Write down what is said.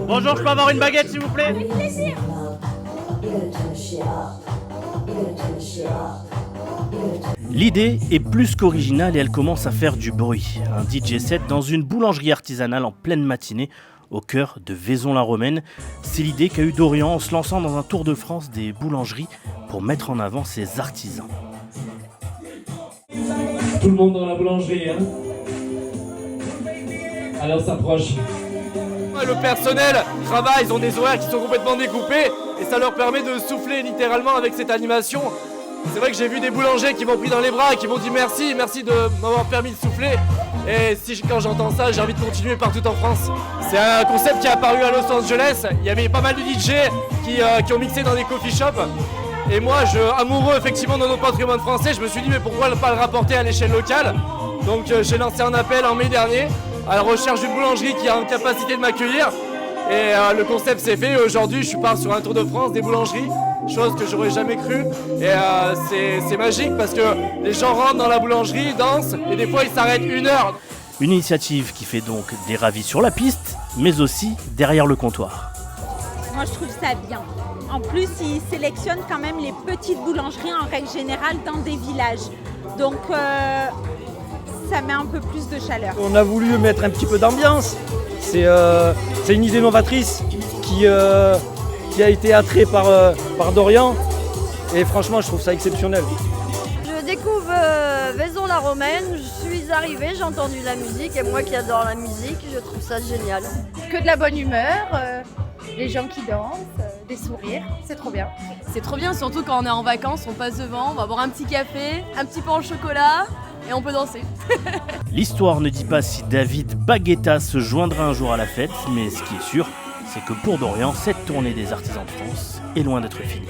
Bonjour, je peux avoir une baguette s'il vous plaît? Avec plaisir. L'idée est plus qu'originale et elle commence à faire du bruit. Un DJ set dans une boulangerie artisanale en pleine matinée au cœur de Vaison-la-Romaine. C'est l'idée qu'a eu Dorian en se lançant dans un tour de France des boulangeries pour mettre en avant ses artisans. Tout le monde dans la boulangerie, hein? Allez, on s'approche. Le personnel travaille, ils ont des horaires qui sont complètement découpés et ça leur permet de souffler littéralement avec cette animation. C'est vrai que j'ai vu des boulangers qui m'ont pris dans les bras et qui m'ont dit merci de m'avoir permis de souffler. Et quand j'entends ça, j'ai envie de continuer partout en France. C'est un concept qui est apparu à Los Angeles. Il y avait pas mal de DJ qui ont mixé dans des coffee shops. Et moi, amoureux effectivement de notre patrimoine français, je me suis dit mais pourquoi ne pas le rapporter à l'échelle locale. Donc j'ai lancé un appel en mai dernier à la recherche d'une boulangerie qui a une capacité de m'accueillir. Et le concept s'est fait. Aujourd'hui, je pars sur un tour de France des boulangeries, chose que j'aurais jamais cru. Et c'est magique parce que les gens rentrent dans la boulangerie, dansent et des fois ils s'arrêtent 1 heure. Une initiative qui fait donc des ravis sur la piste, mais aussi derrière le comptoir. Moi, je trouve ça bien. En plus, ils sélectionnent quand même les petites boulangeries en règle générale dans des villages. Donc, ça met un peu plus de chaleur. On a voulu mettre un petit peu d'ambiance. C'est une idée novatrice qui a été attraite par Dorian. Et franchement, je trouve ça exceptionnel. Je découvre Vaison-la-Romaine, je suis arrivée, j'ai entendu la musique et moi qui adore la musique, je trouve ça génial. Que de la bonne humeur, les gens qui dansent, des sourires, c'est trop bien. C'est trop bien, surtout quand on est en vacances, on passe devant, on va boire un petit café, un petit pain au chocolat et on peut danser. L'histoire ne dit pas si David Baguetta se joindra un jour à la fête, mais ce qui est sûr, c'est que pour Dorian, cette tournée des artisans de France est loin d'être finie.